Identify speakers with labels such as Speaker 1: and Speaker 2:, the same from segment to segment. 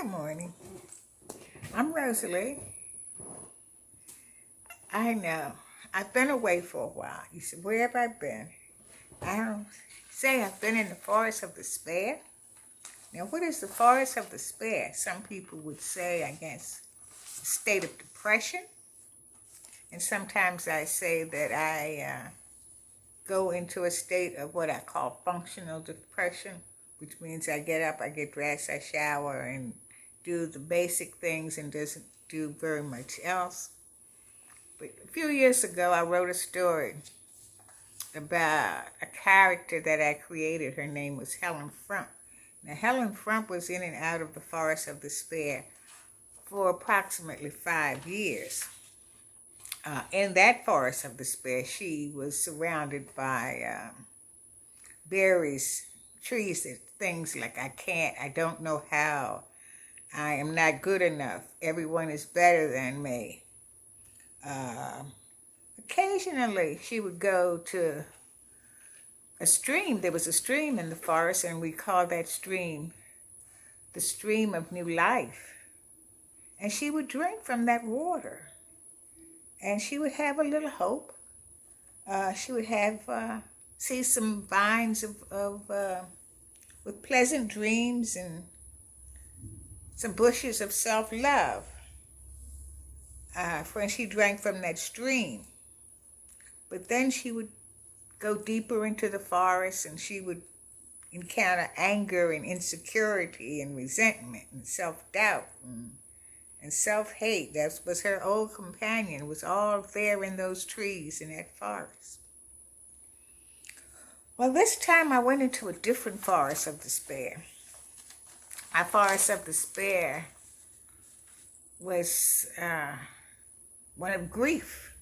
Speaker 1: Good morning. I'm Rosalie. I know. I've been away for a while. You said, where have I been? I don't say I've been in the forest of despair. Now, what is the forest of despair? Some people would say, I guess, a state of depression. And sometimes I say that I go into a state of what I call functional depression, which means I get up, I get dressed, I shower, and do the basic things and doesn't do very much else. But a few years ago, I wrote a story about a character that I created. Her name was Helen Frump. Now, Helen Frump was in and out of the forest of despair for approximately 5 years. In that forest of despair, she was surrounded by berries, trees, things like I don't know how, I am not good enough, everyone is better than me. Occasionally, she would go to a stream. There was a stream in the forest, and we called that stream the stream of new life. And she would drink from that water, and she would have a little hope. She would have see some vines of with pleasant dreams and some bushes of self-love when she drank from that stream. But then she would go deeper into the forest, and she would encounter anger and insecurity and resentment and self-doubt and self-hate. That was her old companion. It was all there in those trees in that forest. Well, this time I went into a different forest of despair. My forest of despair was one of grief.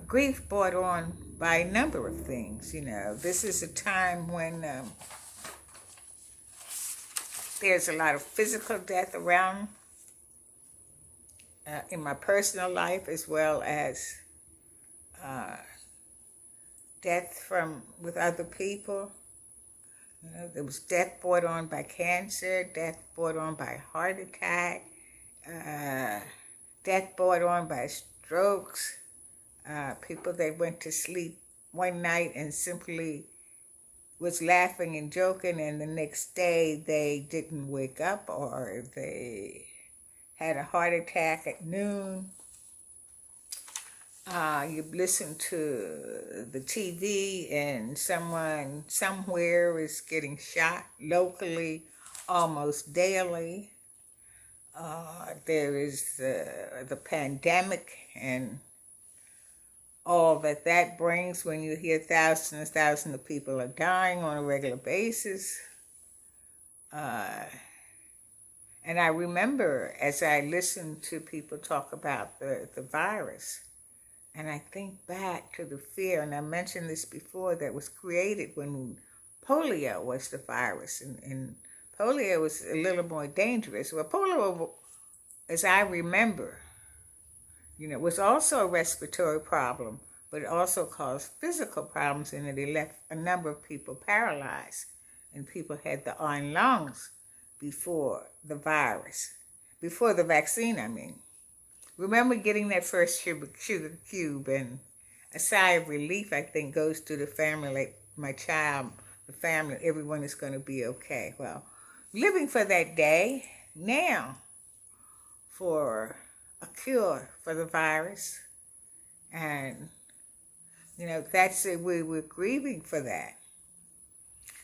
Speaker 1: Grief brought on by a number of things. This is a time when there's a lot of physical death around in my personal life, as well as death with other people. There was death brought on by cancer, death brought on by heart attack, death brought on by strokes, people that went to sleep one night and simply was laughing and joking, and the next day they didn't wake up, or they had a heart attack at noon. You listen to the TV and someone somewhere is getting shot locally almost daily. There is the pandemic and all that brings when you hear thousands and thousands of people are dying on a regular basis. And I remember as I listened to people talk about the virus, and I think back to the fear, and I mentioned this before, that was created when polio was the virus, and polio was a little more dangerous. Well, polio, as I remember, was also a respiratory problem, but it also caused physical problems in that it left a number of people paralyzed, and people had the iron lungs before the vaccine, I mean. Remember getting that first sugar cube, and a sigh of relief, I think, goes to the family, like my child, the family, everyone is going to be okay. Well, living for that day now for a cure for the virus, and that's it. We're grieving for that.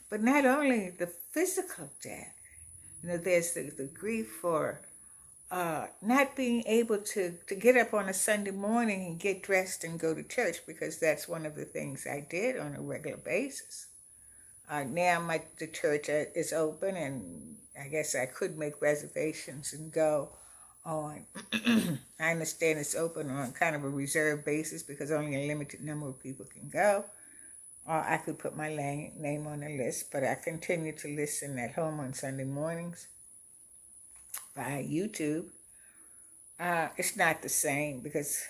Speaker 1: But not only the physical death, there's the grief for not being able to get up on a Sunday morning and get dressed and go to church, because that's one of the things I did on a regular basis. Now the church is open, and I guess I could make reservations and go on. I understand it's open on kind of a reserve basis because only a limited number of people can go. Or I could put my name on the list, but I continue to listen at home on Sunday mornings via YouTube. It's not the same, because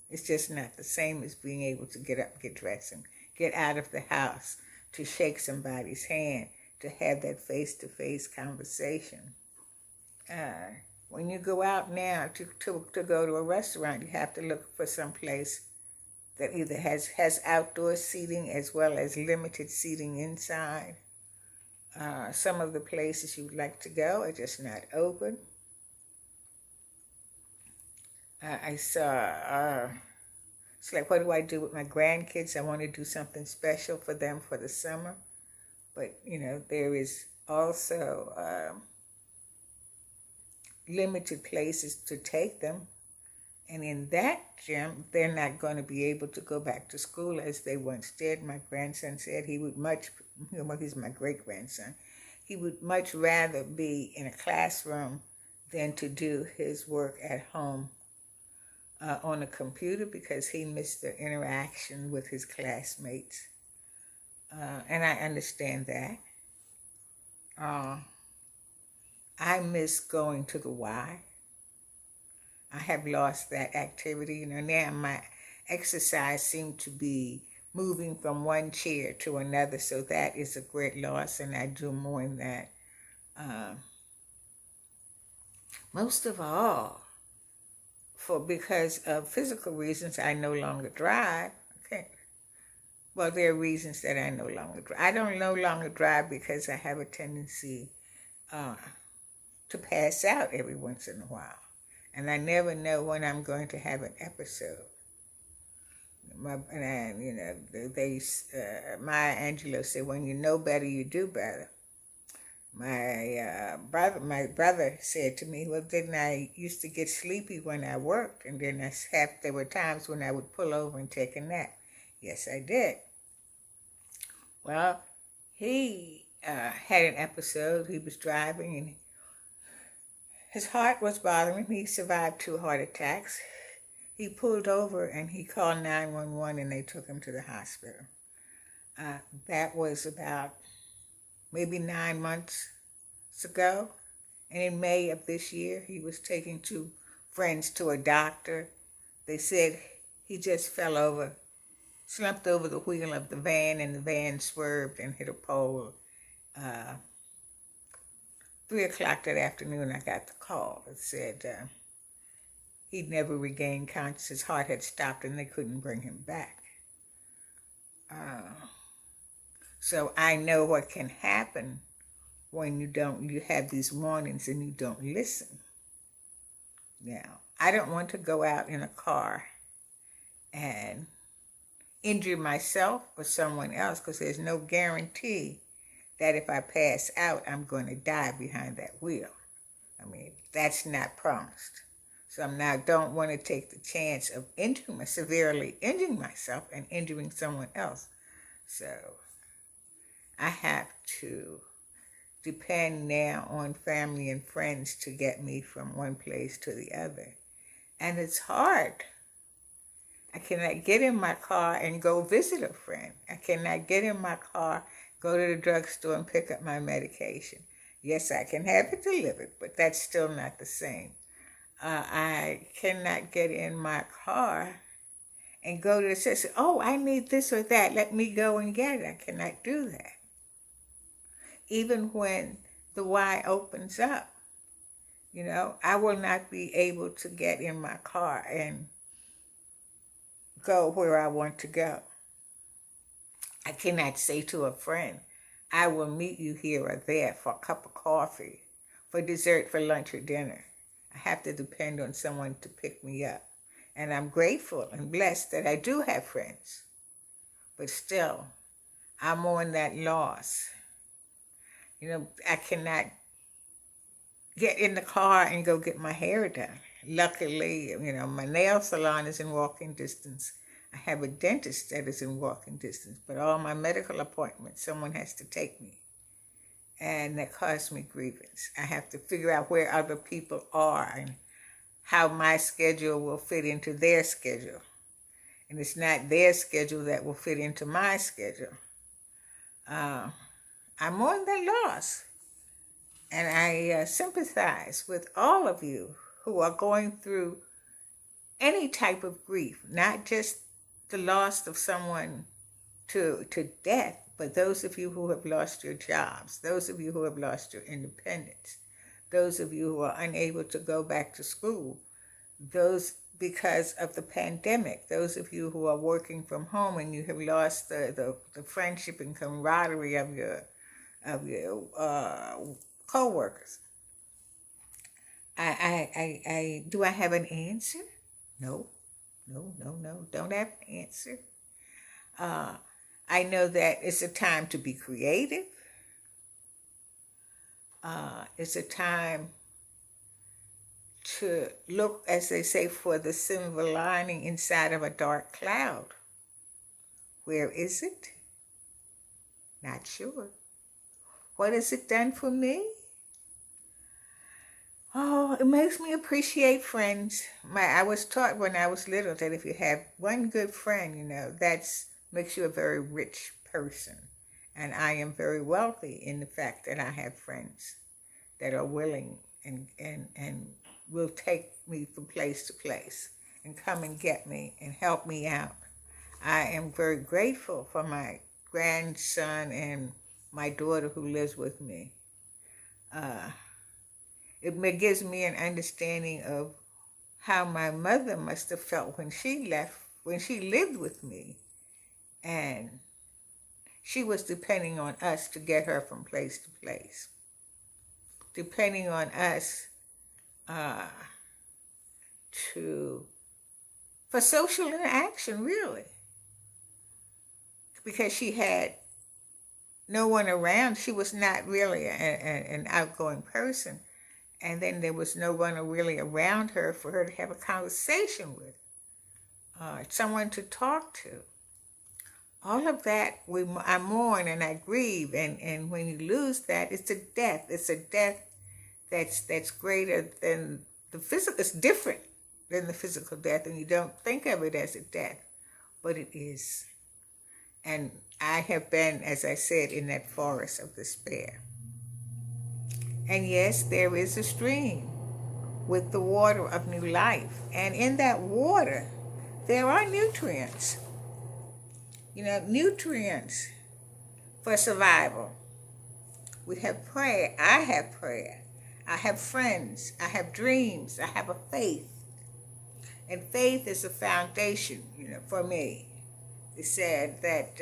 Speaker 1: it's just not the same as being able to get up, get dressed, and get out of the house, to shake somebody's hand, to have that face-to-face conversation. When you go out now to go to a restaurant, you have to look for some place that either has outdoor seating as well as limited seating inside. Some of the places you would like to go are just not open. I saw, it's like, what do I do with my grandkids? I want to do something special for them for the summer. But, there is also limited places to take them. And in that gym, they're not going to be able to go back to school as they once did. My grandson said he would he's my great-grandson, he would much rather be in a classroom than to do his work at home on a computer, because he missed the interaction with his classmates. And I understand that. I miss going to the Y. I have lost that activity. Now my exercise seems to be moving from one chair to another, so that is a great loss, and I do mourn that. Most of all, because of physical reasons, I no longer drive. Okay. Well, there are reasons that I no longer drive. I don't no longer drive because I have a tendency to pass out every once in a while. And I never know when I'm going to have an episode. Maya Angelou said, when you know better, you do better. My brother said to me, well, didn't I used to get sleepy when I worked? And then there were times when I would pull over and take a nap. Yes, I did. Well, he had an episode. He was driving and his heart was bothering him. He survived 2 heart attacks. He pulled over and he called 911 and they took him to the hospital. That was about maybe 9 months ago. And in May of this year, he was taking 2 friends to a doctor. They said he just fell over, slumped over the wheel of the van, and the van swerved and hit a pole. 3 o'clock that afternoon, I got the call. It said he'd never regained consciousness. His heart had stopped and they couldn't bring him back. So I know what can happen when you have these warnings and you don't listen. Now, I don't want to go out in a car and injure myself or someone else, because there's no guarantee that if I pass out, I'm going to die behind that wheel. That's not promised. So I don't want to take the chance of severely injuring myself and injuring someone else. So I have to depend now on family and friends to get me from one place to the other. And it's hard. I cannot get in my car and go visit a friend. I cannot get in my car, go to the drugstore and pick up my medication. Yes, I can have it delivered, but that's still not the same. I cannot get in my car and go to the system. Oh, I need this or that. Let me go and get it. I cannot do that. Even when the Y opens up, I will not be able to get in my car and go where I want to go. I cannot say to a friend, I will meet you here or there for a cup of coffee, for dessert, for lunch or dinner. I have to depend on someone to pick me up. And I'm grateful and blessed that I do have friends. But still, I mourn that loss. I cannot get in the car and go get my hair done. Luckily, my nail salon is in walking distance. I have a dentist that is in walking distance, but all my medical appointments, someone has to take me. And that caused me grievance. I have to figure out where other people are and how my schedule will fit into their schedule. And it's not their schedule that will fit into my schedule. I mourn that loss. And I sympathize with all of you who are going through any type of grief, not just the loss of someone to death, But those of you who have lost your jobs, those of you who have lost your independence, those of you who are unable to go back to school, those because of the pandemic, those of you who are working from home and you have lost the friendship and camaraderie of your co-workers. Do I have an answer? No, don't have an answer. I know that it's a time to be creative. It's a time to look, as they say, for the silver lining inside of a dark cloud. Where is it? Not sure. What has it done for me? Oh, it makes me appreciate friends. I was taught when I was little that if you have one good friend, that's makes you a very rich person. And I am very wealthy in the fact that I have friends that are willing and will take me from place to place and come and get me and help me out. I am very grateful for my grandson and my daughter who lives with me. It gives me an understanding of how my mother must have felt when she lived with me. And she was depending on us to get her from place to place. Depending on us for social interaction, really. Because she had no one around. She was not really an outgoing person. And then there was no one really around her for her to have a conversation with. Someone to talk to. All of that, I mourn and I grieve. And when you lose that, it's a death. It's a death that's greater than the physical. It's different than the physical death. And you don't think of it as a death. But it is. And I have been, as I said, in that forest of despair. And yes, there is a stream with the water of new life. And in that water, there are nutrients. Nutrients for survival. We have prayer. I have prayer. I have friends. I have dreams. I have a faith. And faith is a foundation, for me. It said that,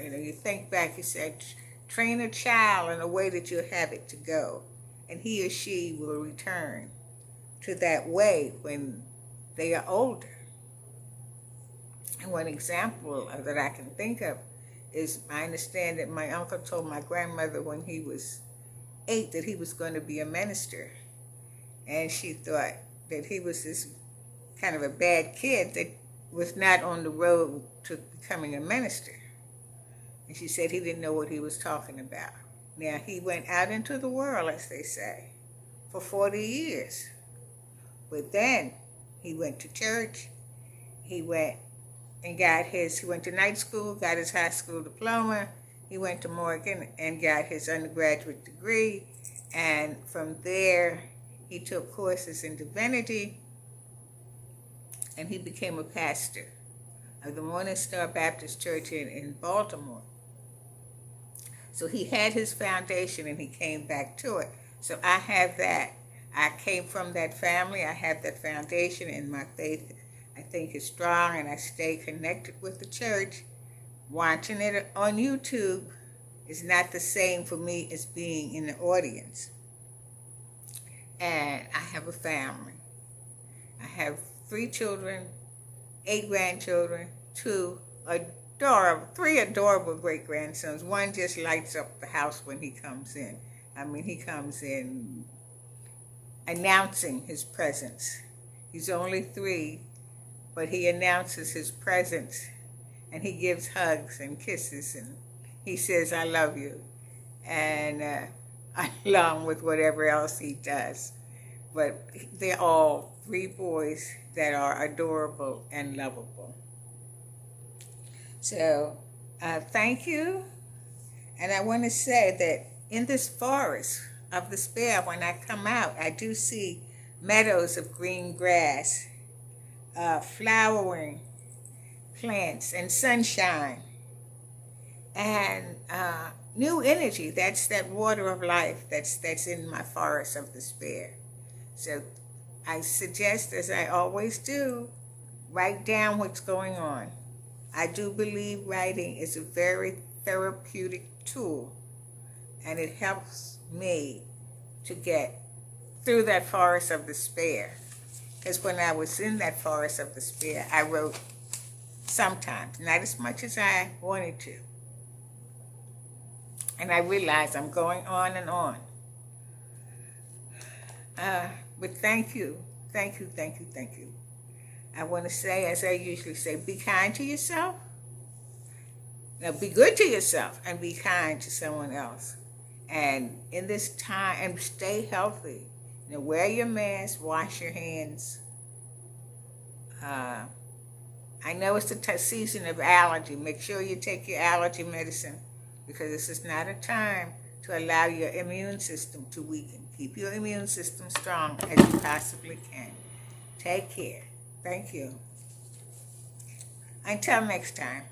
Speaker 1: you think back, he said, train a child in a way that you'll have it to go, and he or she will return to that way when they are older. And one example that I can think of is I understand that my uncle told my grandmother when he was 8 that he was going to be a minister. And she thought that he was this kind of a bad kid that was not on the road to becoming a minister. And she said he didn't know what he was talking about. Now, he went out into the world, as they say, for 40 years. But then he went to church. He went to night school, got his high school diploma. He went to Morgan and got his undergraduate degree. And from there, he took courses in divinity. And he became a pastor of the Morning Star Baptist Church in Baltimore. So he had his foundation and he came back to it. So I have that. I came from that family. I have that foundation, and my faith, I think, is strong, and I stay connected with the church. Watching it on YouTube is not the same for me as being in the audience. And I have a family. I have 3 children, 8 grandchildren, 3 adorable great-grandsons. One just lights up the house when he comes in. He comes in announcing his presence. He's only 3, but he announces his presence, and he gives hugs and kisses, and he says, "I love you," and along with whatever else he does. But they're all 3 boys that are adorable and lovable. So, thank you. And I want to say that in this forest of despair, when I come out, I do see meadows of green grass, flowering plants, and sunshine. and new energy. That's that water of life that's in my forest of despair. So I suggest, as I always do, write down what's going on. I do believe writing is a very therapeutic tool, and it helps me to get through that forest of despair. Because when I was in that forest of despair, I wrote sometimes, not as much as I wanted to. And I realized I'm going on and on. But thank you, thank you, thank you, thank you. I want to say, as I usually say, be kind to yourself. Now, be good to yourself and be kind to someone else. And in this time, and stay healthy. You know, wear your mask, wash your hands. I know it's the season of allergy. Make sure you take your allergy medicine, because this is not a time to allow your immune system to weaken. Keep your immune system strong as you possibly can. Take care. Thank you. Until next time.